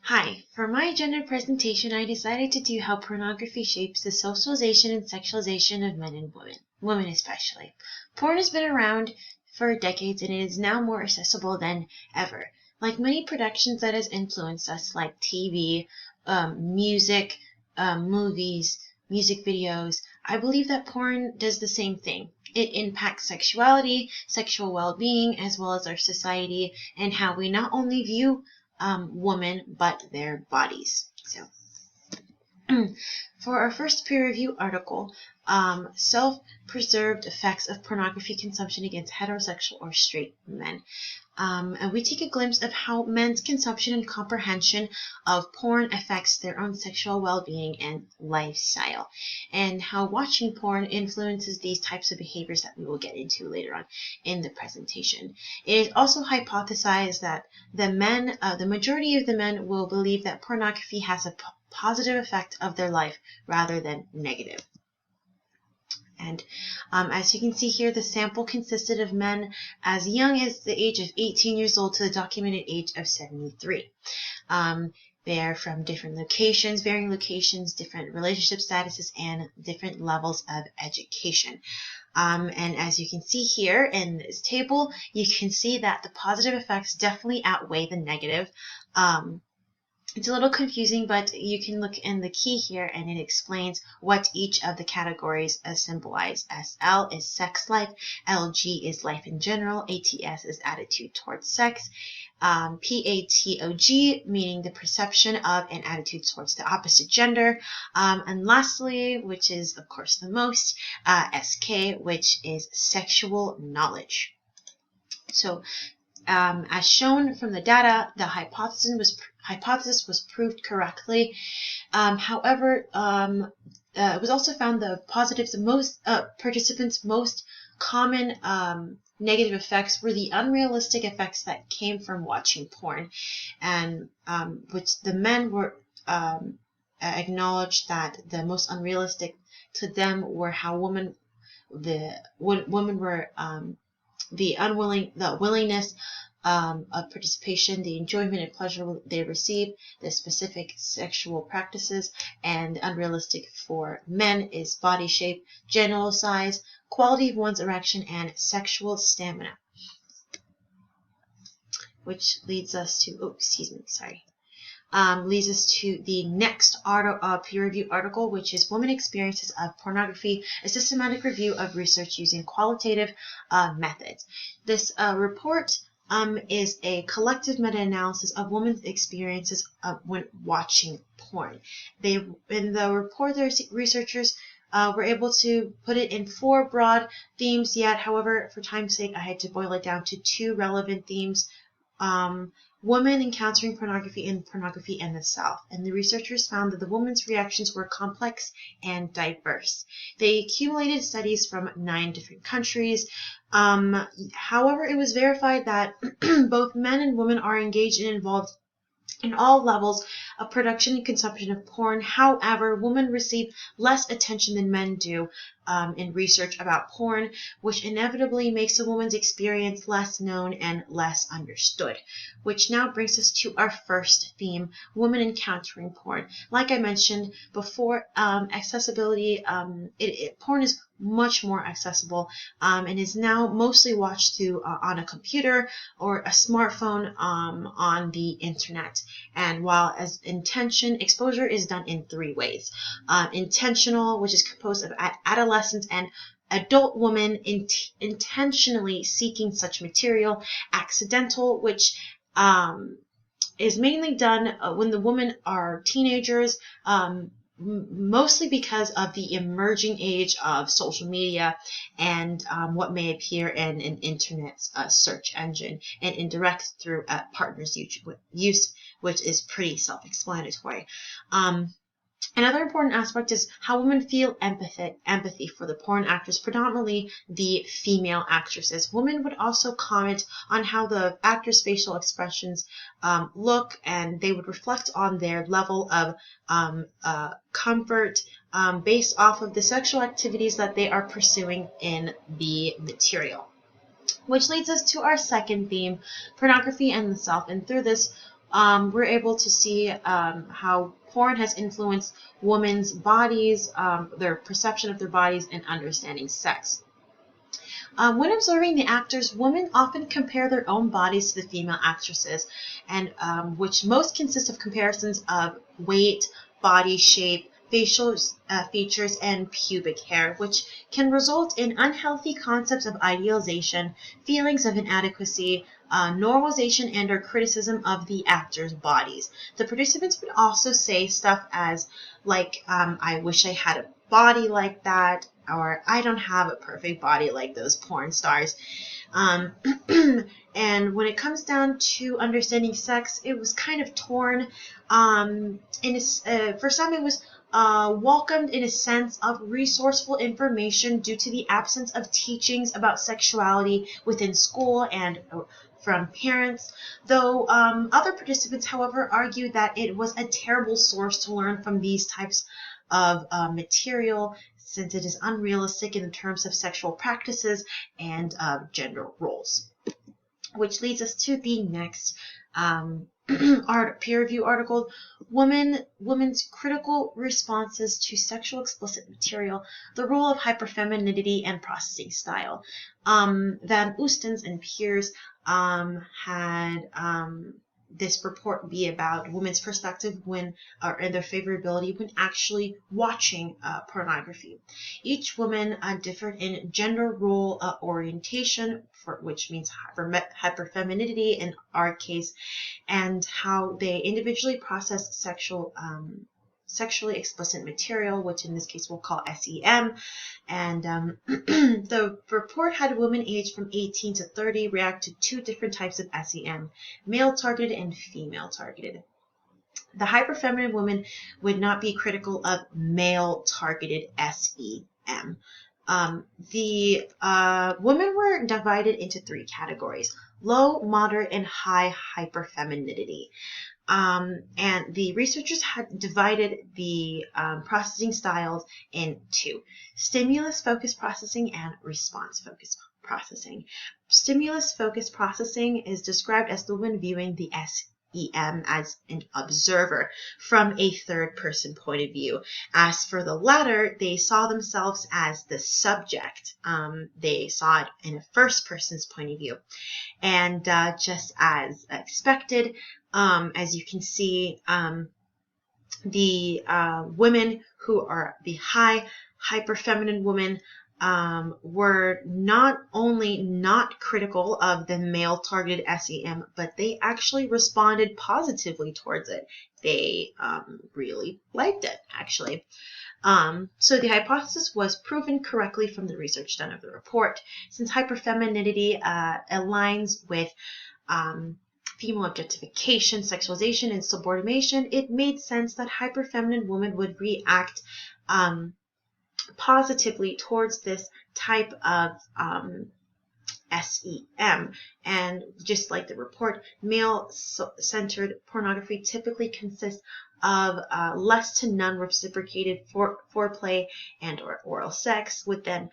Hi, for my agenda presentation, I decided to do how pornography shapes the socialization and sexualization of men and women especially. Porn has been around for decades and it is now more accessible than ever. Like many productions that has influenced us, like TV, music, movies, music videos, I believe that porn does the same thing. It impacts sexuality, sexual well-being, as well as our society and how we not only view women, but their bodies. So, for our first peer review article, self-preserved effects of pornography consumption against heterosexual or straight men. And we take a glimpse of how men's consumption and comprehension of porn affects their own sexual well-being and lifestyle, and how watching porn influences these types of behaviors that we will get into later on in the presentation. It is also hypothesized that the majority of the men will believe that pornography has a positive effect of their life rather than negative. And as you can see here, the sample consisted of men as young as the age of 18 years old to the documented age of 73. They're from different locations, varying locations, different relationship statuses, and different levels of education. And as you can see here in this table, you can see that the positive effects definitely outweigh the negative. It's a little confusing, but you can look in the key here and it explains what each of the categories symbolize. SL is sex life, LG is life in general, ATS is attitude towards sex, PATOG meaning the perception of and attitude towards the opposite gender, and lastly, which is of course the most, SK, which is sexual knowledge. So as shown from the data, the hypothesis was proved correctly. However, it was also found the participants' most common negative effects were the unrealistic effects that came from watching porn, and which the men were acknowledged that the most unrealistic to them were how women were the willingness of participation, the enjoyment and pleasure they receive, the specific sexual practices, and unrealistic for men is body shape, genital size, quality of one's erection, and sexual stamina. Which leads us to, leads us to the next peer review article, which is Women Experiences of Pornography, a systematic review of research using qualitative methods. This report is a collective meta-analysis of women's experiences when watching porn. In the report, the researchers were able to put it in 4 broad themes, yet, however, for time's sake, I had to boil it down to 2 relevant themes. Women encountering pornography and pornography in the South. And the researchers found that the women's reactions were complex and diverse. They accumulated studies from 9 different countries. However, it was verified that both men and women are engaged and involved in all levels of production and consumption of porn. However, women receive less attention than men do in research about porn, which inevitably makes a woman's experience less known and less understood. Which now brings us to our first theme, women encountering porn. Like I mentioned before, accessibility, porn is much more accessible and is now mostly watched through on a computer or a smartphone on the internet. And while as exposure is done in 3 ways. Intentional, which is composed of adolescents and adult women intentionally seeking such material. Accidental, which is mainly done when the women are teenagers, mostly because of the emerging age of social media and what may appear in an internet search engine, and indirect through a partner's use, which is pretty self-explanatory. Another important aspect is how women feel empathy for the porn actors, predominantly the female actresses. Women would also comment on how the actors' facial expressions look, and they would reflect on their level of comfort based off of the sexual activities that they are pursuing in the material. Which leads us to our second theme, pornography and the South. And through this, we're able to see how porn has influenced women's bodies, their perception of their bodies, and understanding sex. When observing the actors, women often compare their own bodies to the female actresses, and which most consist of comparisons of weight, body shape, facial features, and pubic hair, which can result in unhealthy concepts of idealization, feelings of inadequacy, normalization, and or criticism of the actors' bodies. The participants would also say stuff as like, I wish I had a body like that, or I don't have a perfect body like those porn stars. Um, and when it comes down to understanding sex, it was kind of torn. For some, it was welcomed in a sense of resourceful information due to the absence of teachings about sexuality within school and from parents, though other participants, however, argued that it was a terrible source to learn from these types of material, since it is unrealistic in terms of sexual practices and gender roles. Which leads us to the next peer review article, Women's Critical Responses to Sexual Explicit Material, the Role of Hyperfemininity and Processing Style. Van Oostens and peers had this report be about women's perspective when, and their favorability when actually watching pornography. Each woman differed in gender role orientation, which means hyperfemininity in our case, and how they individually process sexually explicit material, which in this case we'll call SEM. And the report had women aged from 18 to 30 react to two different types of SEM, male-targeted and female-targeted. The hyperfeminine women would not be critical of male-targeted SEM. The women were divided into three categories: low, moderate, and high hyperfemininity. And the researchers had divided the processing styles in two: stimulus-focused processing and response-focused processing. Stimulus-focused processing is described as the woman viewing the SEM as an observer from a third-person point of view. As for the latter, they saw themselves as the subject. They saw it in a first-person's point of view. And just as expected, as you can see, the women who are the high hyperfeminine women were not only not critical of the male-targeted SEM, but they actually responded positively towards it. They really liked it, actually. So the hypothesis was proven correctly from the research done of the report. Since hyperfemininity aligns with female objectification, sexualization, and subordination, it made sense that hyperfeminine women would react positively towards this type of SEM. And just like the report, male-centered pornography typically consists of less to none reciprocated foreplay and or oral sex, would then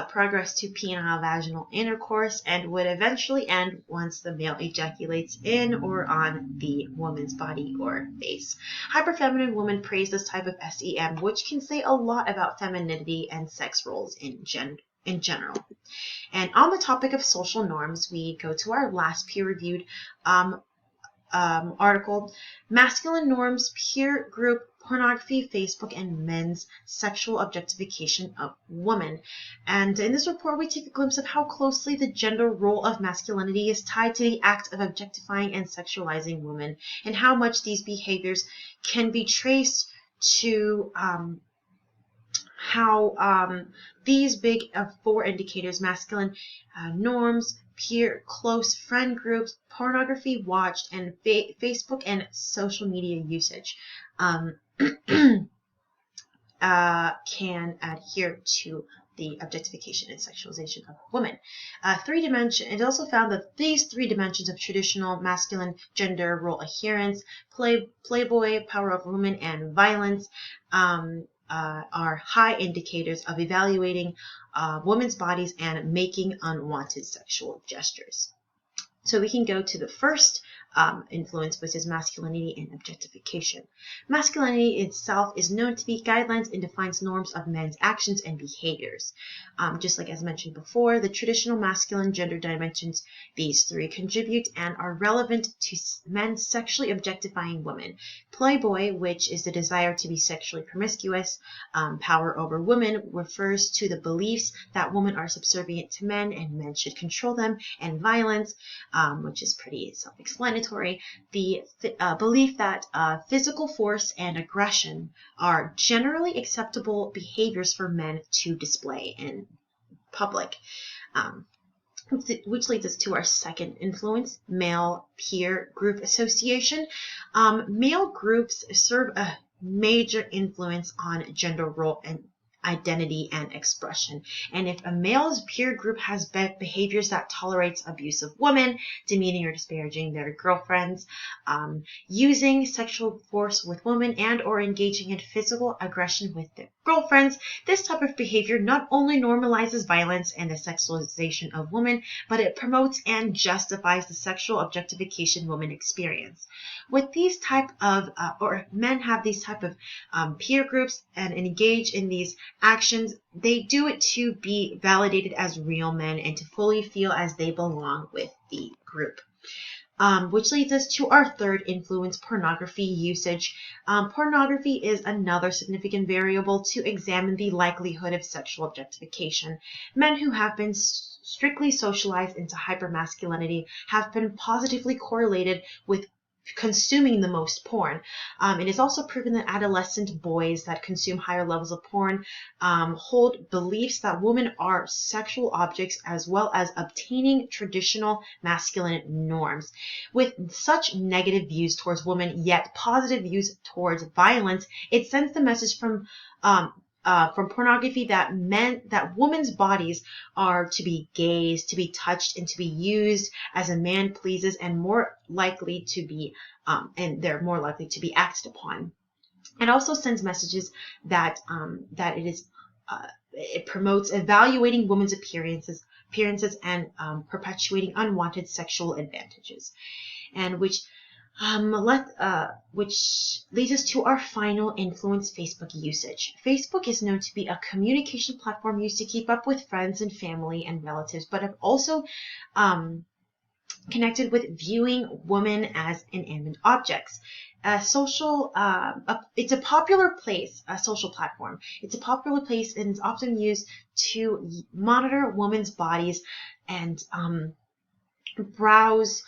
progress to penile vaginal intercourse, and would eventually end once the male ejaculates in or on the woman's body or face. Hyperfeminine women praise this type of SEM, which can say a lot about femininity and sex roles in general. And on the topic of social norms, we go to our last peer-reviewed article, Masculine Norms, Peer Group Pornography, Facebook, and Men's Sexual Objectification of Women. And in this report, we take a glimpse of how closely the gender role of masculinity is tied to the act of objectifying and sexualizing women, and how much these behaviors can be traced to how these big four indicators, masculine norms, peer, close friend groups, pornography watched, and Facebook and social media usage can adhere to the objectification and sexualization of women. It also found that these three dimensions of traditional masculine gender role adherence, playboy, power of women, and violence, are high indicators of evaluating women's bodies and making unwanted sexual gestures. So we can go to the first influence, which is masculinity and objectification. Masculinity itself is known to be guidelines and defines norms of men's actions and behaviors. Just like as mentioned before, the traditional masculine gender dimensions, these three contribute and are relevant to men sexually objectifying women. Playboy, which is the desire to be sexually promiscuous, power over women, refers to the beliefs that women are subservient to men and men should control them, and violence, which is pretty self-explanatory, the belief that physical force and aggression are generally acceptable behaviors for men to display in public. Which leads us to our second influence, male peer group association. Male groups serve a major influence on gender role and identity and expression. And if a male's peer group has behaviors that tolerates abuse of women, demeaning or disparaging their girlfriends, using sexual force with women, and or engaging in physical aggression with their girlfriends, this type of behavior not only normalizes violence and the sexualization of women, but it promotes and justifies the sexual objectification women experience. With these type of, or men have these type of peer groups and engage in these actions, they do it to be validated as real men and to fully feel as they belong with the group. Which leads us to our third influence, pornography usage. Pornography is another significant variable to examine the likelihood of sexual objectification. Men who have been strictly socialized into hypermasculinity have been positively correlated with consuming the most porn. It is also proven that adolescent boys that consume higher levels of porn hold beliefs that women are sexual objects, as well as obtaining traditional masculine norms. With such negative views towards women, yet positive views towards violence, it sends the message from pornography that women's bodies are to be gazed, to be touched, and to be used as a man pleases, and more likely to be, and they're more likely to be acted upon. It also sends messages that it promotes evaluating women's appearances and perpetuating unwanted sexual advantages, and which leads us to our final influence, Facebook usage. Facebook is known to be a communication platform used to keep up with friends and family and relatives, but have also connected with viewing women as inanimate objects. It's a popular place, a social platform. It's a popular place and is often used to monitor women's bodies and browse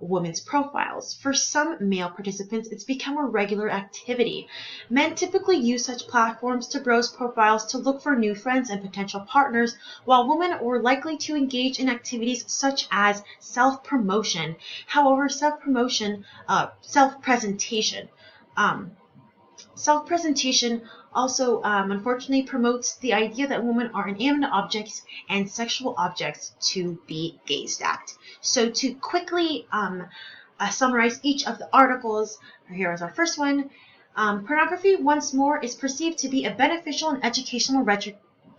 women's profiles. For some male participants, it's become a regular activity. Men typically use such platforms to browse profiles to look for new friends and potential partners, while women are likely to engage in activities such as self-promotion. However, self-presentation also unfortunately promotes the idea that women are inanimate objects and sexual objects to be gazed at. So to quickly summarize each of the articles, here is our first one. Pornography, once more, is perceived to be a beneficial and educational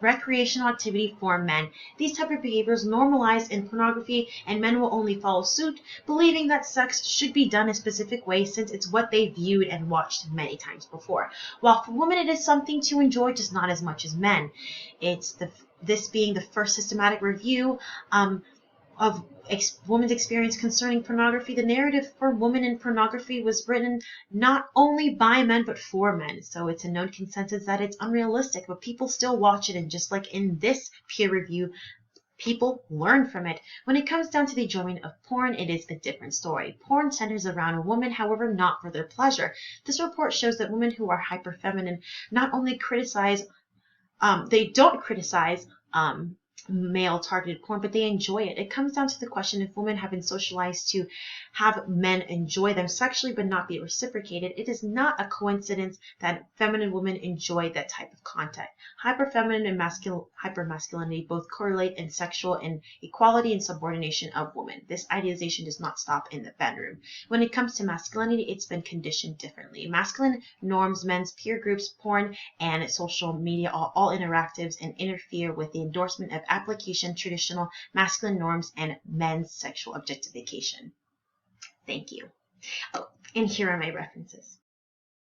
recreational activity for men. These type of behaviors normalized in pornography, and men will only follow suit, believing that sex should be done a specific way since it's what they viewed and watched many times before. While for women it is something to enjoy, just not as much as men. This being the first systematic review of women's experience concerning pornography. The narrative for women in pornography was written not only by men but for men, so it's a known consensus that it's unrealistic, but people still watch it, and just like in this peer review, people learn from it. When it comes down to the enjoyment of porn, it is a different story. Porn centers around a woman, however, not for their pleasure. This report shows that women who are hyper-feminine not only don't criticize male targeted porn, but they enjoy it. It comes down to the question if women have been socialized to have men enjoy them sexually but not be reciprocated. It is not a coincidence that feminine women enjoy that type of content. Hyperfeminine and hypermasculinity both correlate in sexual inequality and subordination of women. This idealization does not stop in the bedroom. When it comes to masculinity, it's been conditioned differently. Masculine norms, men's peer groups, porn, and social media are all interactives and interfere with the endorsement of application traditional masculine norms and men's sexual objectification. Thank you. Oh, and here are my references.